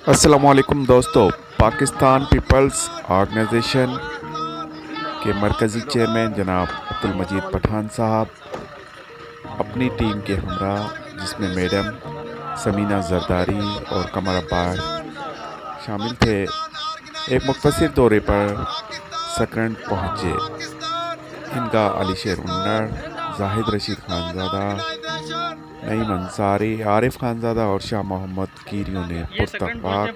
अस्सलामुअलैकुम दोस्तों। Pakistan peoples organisation के मरकज़ी चेयरमैन जनाब अब्दुल मजीद पठान साहब अपनी टीम के हमरा, जिसमें मैडम समीना जरदारी और कमर अब्बास शामिल थे, एक मुख्तसर दौरे पर सकरंद पहुँचे। इनका अली शेर उन्नड़, जाहिद रशीद खानज़ादा, नईम अंसारी, आरिफ खानज़ादा और शाह मोहम्मद कीरियों ने पुरतपाक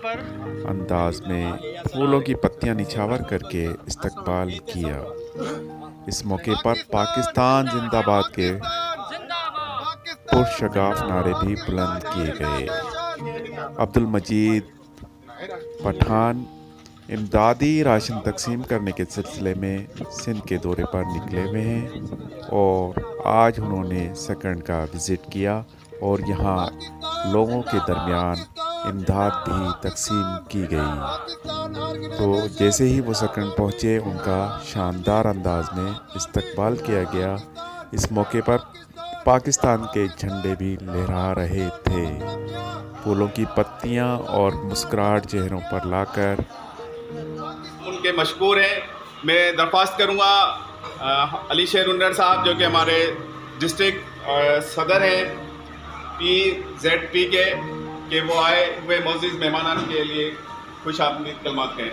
अंदाज में फूलों की पत्तियां निछावर करके इस्तकबाल किया। इस मौके पर पाकिस्तान जिंदाबाद के पुरशगाफ नारे भी बुलंद किए गए। अब्दुल मजीद पठान इमदादी राशन तकसीम करने के सिलसिले में सिंध के दौरे पर निकले हुए हैं और आज उन्होंने सकरंद का विज़िट किया और यहाँ लोगों के दरमियान इमदाद भी तकसीम की गई। तो जैसे ही वो सकरंद पहुँचे, उनका शानदार अंदाज में इस्तकबाल किया गया। इस मौके पर पाकिस्तान के झंडे भी लहरा रहे थे। फूलों की पत्तियाँ और मुस्कुराहट चेहरों पर लाकर उनके मशकूर हैं। मैं दरख्वास्त करूँगा अली शेर उन्नड़ साहब, जो कि हमारे डिस्ट्रिक्ट सदर हैं PZP के, कि वो आए हुए मोअज़्ज़िज़ मेहमानान के लिए खुश आमदीद कलमात कहें।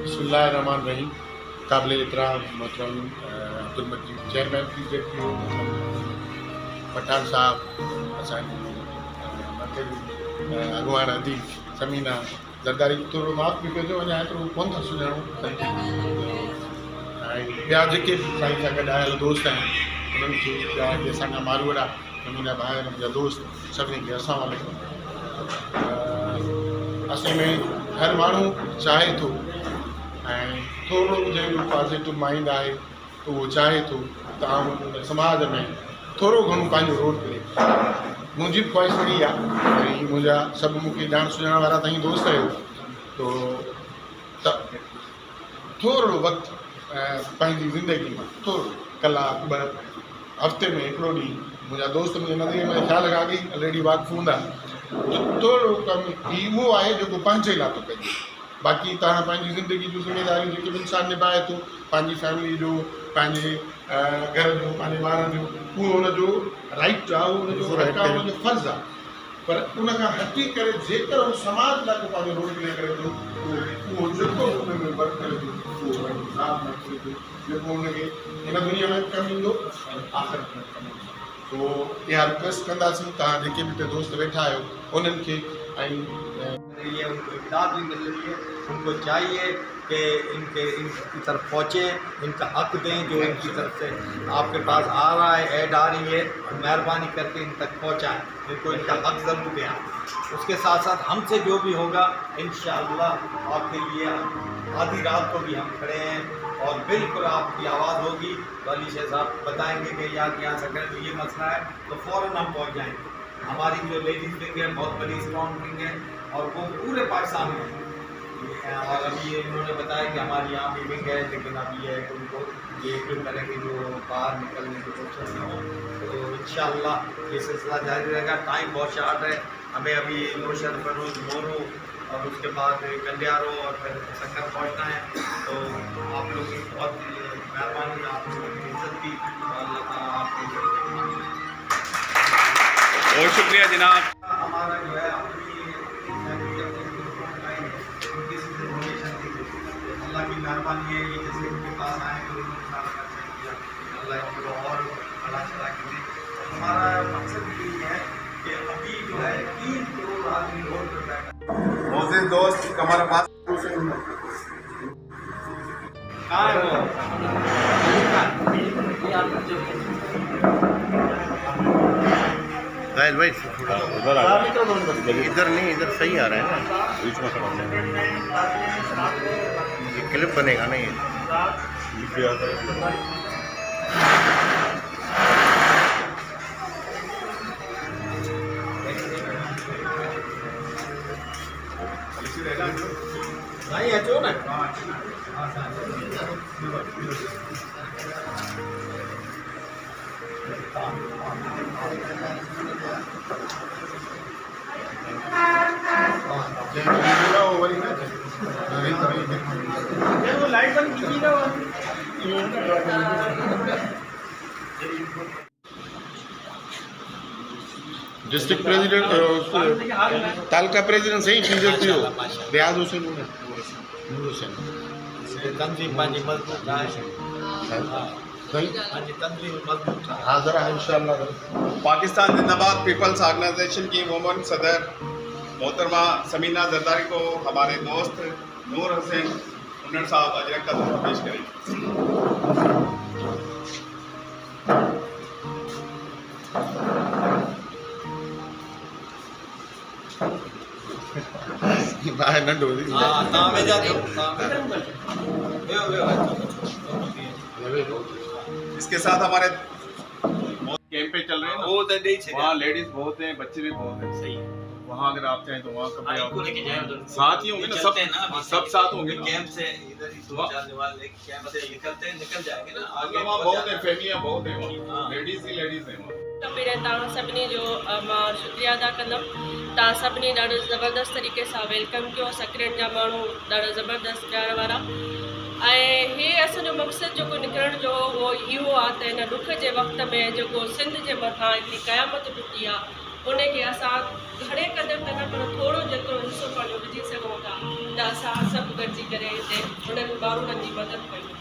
बिस्मिल्लाहिर्रहमानिर्रहीम। काबिल एहतराम मोहतरम अब्दुल मजीद चेयरमैन PZP पठान साहब, असांजी अगवान अदी समीना जरदारी, थोरो माफ़ बि कजो, अञा एतिरो कोन था सुञाणो। ऐं ॿिया जेके बि साईं सां गॾु आयल दोस्त आहिनि, उन्हनि खे, ॿिया जेके असांजा मारवाड़ा समीना भाई, मुंहिंजा दोस्त, सभिनी खे अस्सलाम वालेकुम। असल में हर माण्हू चाहे थो, ऐं थोरो जंहिंजो पॉज़िटिव माइंड आहे, त उहो चाहे थो त आउं समाज में थोरो घणो पंहिंजो रोल प्ले। मुंहिंजी ख़्वाहिश इहा आहे, ऐं मुंहिंजा सभु मूंखे ॼाण सुञाण वारा तव्हां दोस्त आहियो, त थोरो वक़्तु पंहिंजी ज़िंदगी में थोरो कलाक ॿ हफ़्ते में हिकिड़ो ॾींहुं, मुंहिंजा दोस्त मुंहिंजे नज़रिए में ख़्यालु रखा की ऑलरेडी वाक़फ़ हूंदा, त थोरो कमु उहो आहे जेको पंहिंजे लाइ थो कजे। बाक़ी तव्हां पंहिंजी ज़िंदगी जूं ज़िमेदारियूं जेके बि इंसानु निभाए थो, पंहिंजी फैमिली जो, पंहिंजे घर जो, पंहिंजे ॿारनि जो, उहो हुनजो राइट आहे, उहो हुनजो फ़र्ज़ु आहे। पर उन खां हटी करे जेकर उहो समाज लाइ को पंहिंजो रोल प्ले करे थो, उहो जेको हुन में वर्क करे थो, उहो हिसाब में करे थो, जेको हुनखे हिन दुनिया में कमु ईंदो, आख़िरत में कमु ईंदो। तो इहा रिक्वेस्ट कंदासीं, तव्हां जेके बि हिते दोस्त वेठा आहियो उन्हनि खे, ये उनको इमदाद भी मिल रही है। उनको चाहिए कि इनकी तरफ पहुँचे, इनका हक दें जो इनकी तरफ से आपके पास आ रहा है, ऐड आ रही है, मेहरबानी करके इन तक पहुँचाएँ, इनको इनका हक ज़रूर दें। उसके साथ साथ हमसे जो भी होगा इंशाअल्लाह आपके लिए आधी रात को भी हम खड़े हैं और बिल्कुल आपकी आवाज़ होगी तो अली शेर साहब बताएँगे कि यहाँ सकरंद तो ये मसला है, तो फ़ौरन हम पहुँच जाएँगे। हमारी जो लेडीज़ विंग है बहुत बड़ी स्ट्रॉन्ग विंग है और वो पूरे पाकिस्तान में है। और अभी ये इन्होंने बताया कि हमारी यहाँ भी विंग है, लेकिन अभी ये उनको ये फिर करेंगे जो बाहर निकलने की कोशिश में हो, तो इंशाअल्लाह ये सिलसिला जारी रहेगा। टाइम बहुत शार्ट है, हमें अभी नौशहर फरोज मोरू और उसके बाद कंडियारो और फिर सकरंद पहुँचना है। तो आप लोगों की बहुत मेहरबानी, आप लोगों की इज्जत की, अल्लाह ताला आपको बहुत शुक्रिया जनाब। हमारा जो है अपनी अल्लाह की मेहरबानी है, ये जैसे उनके पास आए तो अल्लाह इनको और बड़ा चला के दे। हमारा मकसद यही है कि अभी जो है 3 करोड़ आदमी रोड पर बैठा। मोअज़्ज़िज़ दोस्त कमर अब्बास कहाँ है वो? गायल भाई थोड़ा इधर नहीं, इधर सही आ रहा है ना, बीच में खड़ा ये क्लिप बनेगा नहीं। नहीं है जो ना डिस्ट्रिक्ट प्रेसिडेंट तालका प्रेसिडेंट सही बीजेपी हो रियाज हुसैन नूर हुसैन तंजीम पंहिंजी मज़बूत आहे सही पंहिंजी तंजीम मज़बूत आहे हाज़िर है इंशाअल्लाह। पाकिस्तान जिंदाबाद पीपल्स ऑर्गेनाइजेशन की वुमन सदर मोहतरमा समीना जरदारी को हमारे दोस्त नूर हुसैन उन्नर साहब अजरक का तोहफा पेश करेंगे। बाहर न डोली हा तव्हां वेझा थियो इसके साथ हमारे कैंप पे चल रहे हैं ना, वो तो ॾेई छॾिया वहाँ लेडीज बहुत हैं, बच्चे भी बहुत हैं। सही है वहाँ अगर आप चाहें तो वहाँ कभी इनको आप लेके जाए उधर साथ ही होंगे ना, सब निकलते हैं ना अभी सब साथ होंगे ना। कैंप से इधर ही दो चार जवान लेके कैंप से निकल जाएंगे ना आगे वहाँ बहुत है, फैमिलियाँ बहुत हैं हाँ। वहाँ, लेडीज ही लेडीज हैं वहाँ। पहिरियों तव्हां सभिनी जो मां शुक्रिया अदा कंदमि। तव्हां सभिनी ॾाढो ज़बरदस्त तरीक़े सां वेलकम कयो, सकरेट जा माण्हू ॾाढो ज़बरदस्त प्यार वारा। ऐं हे असांजो मक़सदु जेको निकिरण जो उहो इहो आहे त हिन ॾुख जे वक़्त में जेको सिंध जे मथां हिकिड़ी क़यामत टुटी आहे उनखे असां घणे क़दर त न पर थोरो जेतिरो हिसो पंहिंजो विझी सघूं था त असां सभु गॾिजी करे हिते उन्हनि माण्हुनि जी मदद कयूं।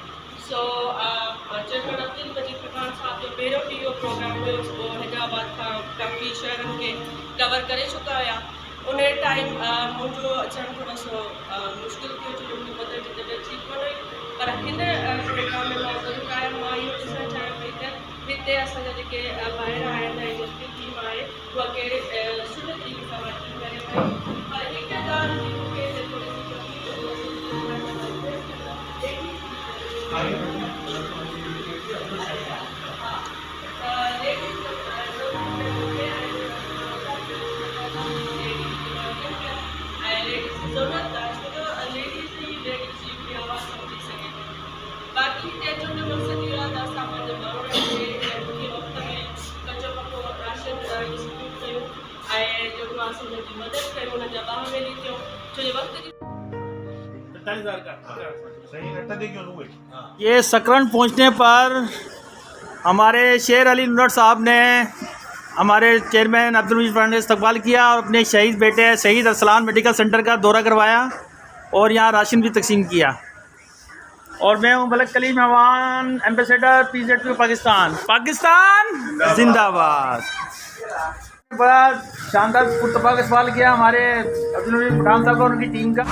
सो चेयरमैन अब्दुल मजीद पठान साहब जो पहिरियों बि इहो प्रोग्राम हुयो, उहो हैदराबाद खां काफ़ी शहरनि खे कवर करे चुका हुया। उन टाइम मुंहिंजो अचणु थोरो सो मुश्किल थियो छो जो मुंहिंजी मदर जी तबियत ठीकु कोन हुई, पर हिन प्रोग्राम में मां ज़रूरु आहियां। मां इहो ॾिसणु चाहियां पई त हिते असांजा जेके ॿाहिरि आहिनि ऐं जेकी टीम आहे उहा कहिड़े सुठे तरीक़े सां वर्किंग करे पई। पर हिकु ॻाल्हि जी मूंखे ज़रूरत आहे छो जो लेडीज़ ही लेडीज़ जी आवाज़ समझी सघे। बाक़ी हिते अचण जो मक़सदु इहो आहे त असां पंहिंजे माण्हुनि खे ॾुखे वक़्त में कचो पको राशन डिस्ट्रीब्यूट कयूं ऐं जेको आहे असां हुनजी मदद कयूं, हुननि जा ॿाह वेली थियूं छो जो वक़्त जी ये सकरन पहुंचने पर हमारे शेर अली नुन्नर साहब ने हमारे चेयरमैन अब्दुल मजीद पठान ने इस्तकबाल किया और अपने शहीद बेटे शहीद अरसलान मेडिकल सेंटर का दौरा करवाया और यहाँ राशन भी तकसीम किया। और मैं हूँ मलक कलीम अवान, एम्बेसडर PZP पाकिस्तान। पाकिस्तान जिंदाबाद। बड़ा शानदार पुरतपाक सवाल किया हमारे अब्दुल मजीद पठान साहब और उनकी टीम का।